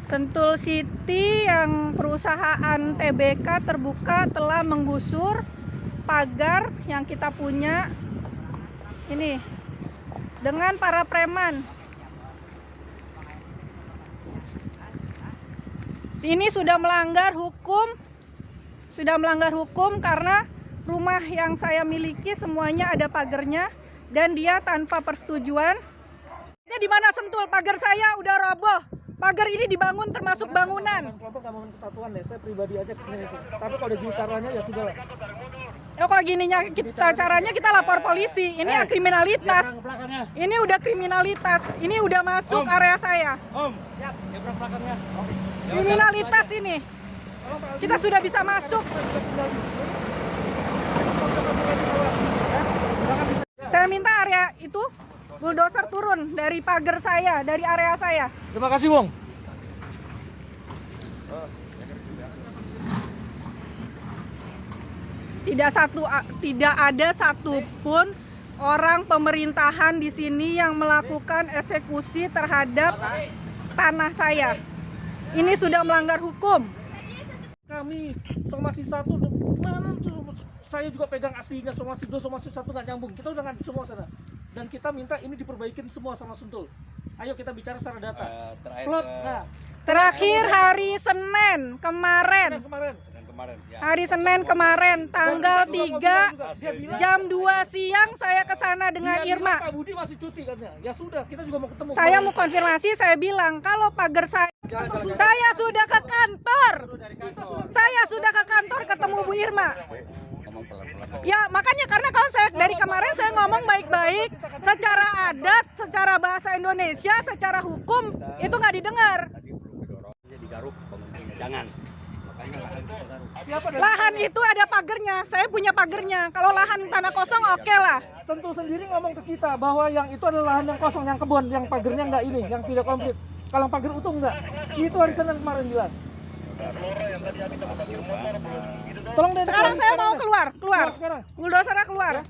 Sentul City yang perusahaan TBK terbuka telah menggusur pagar yang kita punya ini dengan para preman. Sini sudah melanggar hukum karena rumah yang saya miliki semuanya ada pagarnya dan dia tanpa persetujuan. Di mana Sentul? Pagar saya udah roboh. Pagar ini dibangun termasuk bangunan. Kelompok nggak bangun kesatuan deh, saya pribadi aja kesini itu. Tapi kalau gini caranya ya sudah lah. Kalau gininya caranya kita lapor polisi. Ini kriminalitas. Ini udah kriminalitas. Ini udah masuk area saya. Siap, nyebrang belakangnya. Kriminalitas ini. Kita sudah bisa masuk. Saya minta area itu bulldozer turun dari pagar saya, dari area saya. Terima kasih, Wong. Tidak ada satupun orang pemerintahan di sini yang melakukan eksekusi terhadap tanah saya. Ini sudah melanggar hukum. Kami somasi 1, mana saya juga pegang aslinya, somasi 2, somasi 1 nggak nyambung. Kita udah ngadep semua sana. Dan kita minta ini diperbaikin semua sama Sentul. Ayo kita bicara secara data. Terakhir hari Senin kemarin. Hari Senin kemarin tanggal 3 jam 2 siang saya ke sana dengan Irma. Pak Budi masih cuti katanya. Ya sudah, kita juga mau ketemu. Saya mau konfirmasi, saya bilang kalau pagar saya sudah ke kantor. Saya sudah ke kantor ketemu Bu Irma. Ya makanya karena kalau saya dari kemarin saya ngomong baik-baik, secara adat, secara bahasa Indonesia, secara hukum itu nggak didengar. Lahan itu ada pagernya, saya punya pagernya. Kalau lahan tanah kosong oke lah. Sentul sendiri ngomong ke kita bahwa yang itu adalah lahan yang kosong, yang kebun, yang pagernya nggak ini, yang tidak komplit. Kalau pagar utuh nggak, itu hari Senin kemarin bilang. Tolong deh, sekarang saya mau keluar. Bulldozernya keluar. Ya.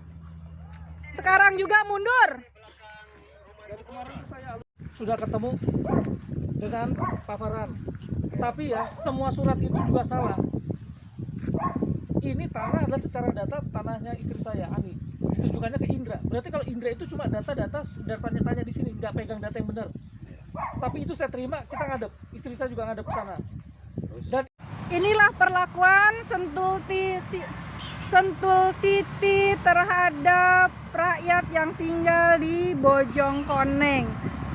Sekarang juga mundur. Dari kemarin saya sudah ketemu dengan Pak Farhan. Tapi ya, semua surat itu juga salah. Ini tanah adalah secara data tanahnya istri saya, Ani. Ditujukannya ke Indra. Berarti kalau Indra itu cuma data-data tanya-tanya di sini, nggak pegang data yang benar. Tapi itu saya terima, kita ngadep. Istri saya juga ngadep ke sana. Dan inilah perlakuan Sentul City terhadap rakyat yang tinggal di Bojongkoneng.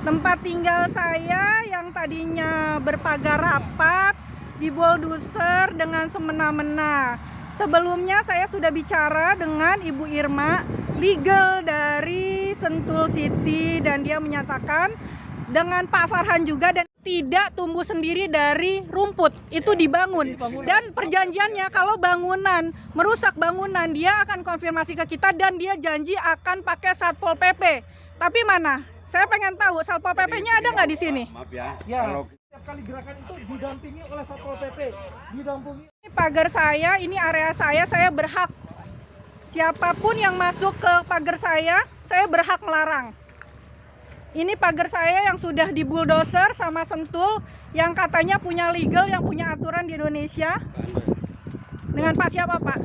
Tempat tinggal saya yang tadinya berpagar rapat di bulldozer dengan semena-mena. Sebelumnya saya sudah bicara dengan Ibu Irma, legal dari Sentul City, dan dia menyatakan dengan Pak Farhan juga, dan tidak tumbuh sendiri dari rumput, itu dibangun. Dan perjanjiannya kalau bangunan, merusak bangunan, dia akan konfirmasi ke kita dan dia janji akan pakai Satpol PP. Tapi mana? Saya pengen tahu Satpol PP-nya ada nggak di sini? Maaf ya, kalau setiap kali gerakan itu didampingi oleh Satpol PP, didampingi. Ini pagar saya, ini area saya berhak. Siapapun yang masuk ke pagar saya berhak melarang. Ini pagar saya yang sudah dibuldoser sama Sentul, yang katanya punya legal, yang punya aturan di Indonesia. Dengan Pak siapa, Pak?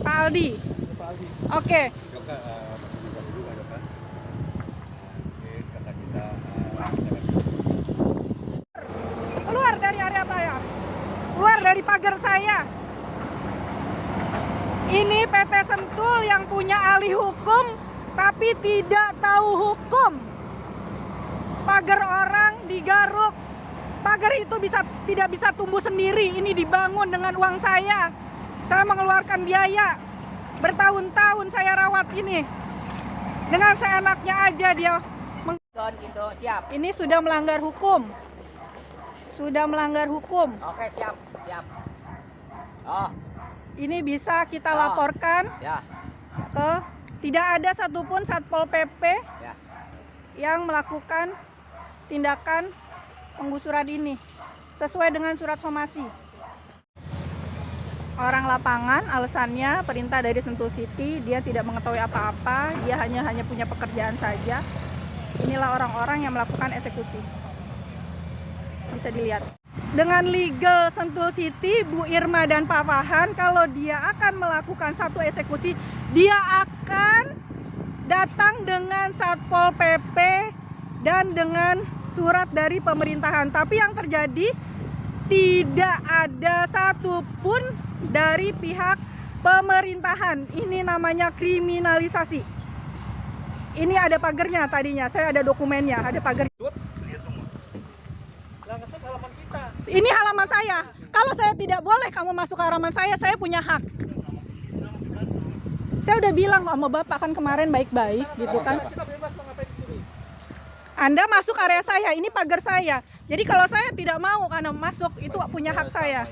Pak Aldi. Oke. Keluar dari area saya. Keluar dari pagar saya. Ini PT Sentul yang punya ahli hukum tapi tidak tahu hukum. Pagar orang digaruk. Pagar itu tidak bisa tumbuh sendiri. Ini dibangun dengan uang saya. Saya mengeluarkan biaya. Bertahun-tahun saya rawat ini. Dengan seenaknya aja dia. Gitu, siap. Ini sudah melanggar hukum. Sudah melanggar hukum. Oke, siap. Oh. Ini bisa kita laporkan Ya. ke. Tidak ada satupun Satpol PP Ya. yang melakukan tindakan penggusuran ini sesuai dengan surat somasi. Orang lapangan alasannya perintah dari Sentul City, dia tidak mengetahui apa-apa, dia hanya punya pekerjaan saja. Inilah orang-orang yang melakukan eksekusi. bisa dilihat. Dengan legal Sentul City, Bu Irma dan Pak Fahan, kalau dia akan melakukan satu eksekusi, dia akan datang dengan Satpol PP dan dengan surat dari pemerintahan. Tapi yang terjadi, tidak ada satupun dari pihak pemerintahan. Ini namanya kriminalisasi. Ini ada pagernya tadinya, saya ada dokumennya, ada pagar. Lah ngesut halaman kita. Ini halaman saya. Kalau saya tidak boleh kamu masuk ke halaman saya punya hak. Saya udah bilang sama Bapak kan kemarin baik-baik gitu kan. Kita bebas mau ngapain di sini. Anda masuk area saya, ini pagar saya. Jadi kalau saya tidak mau karena masuk, itu punya hak saya.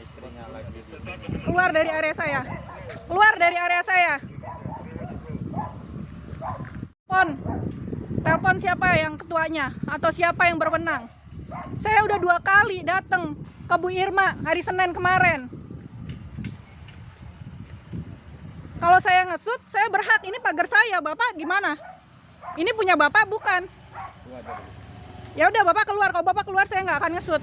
Keluar dari area saya. Keluar dari area saya. Telepon siapa yang ketuanya atau siapa yang berwenang. Saya udah 2 kali datang ke Bu Irma hari Senin kemarin. Kalau saya ngesut, saya berhak. Ini pagar saya, Bapak gimana? Ini punya Bapak bukan? Ya udah Bapak keluar. Kalau Bapak keluar saya nggak akan ngesut.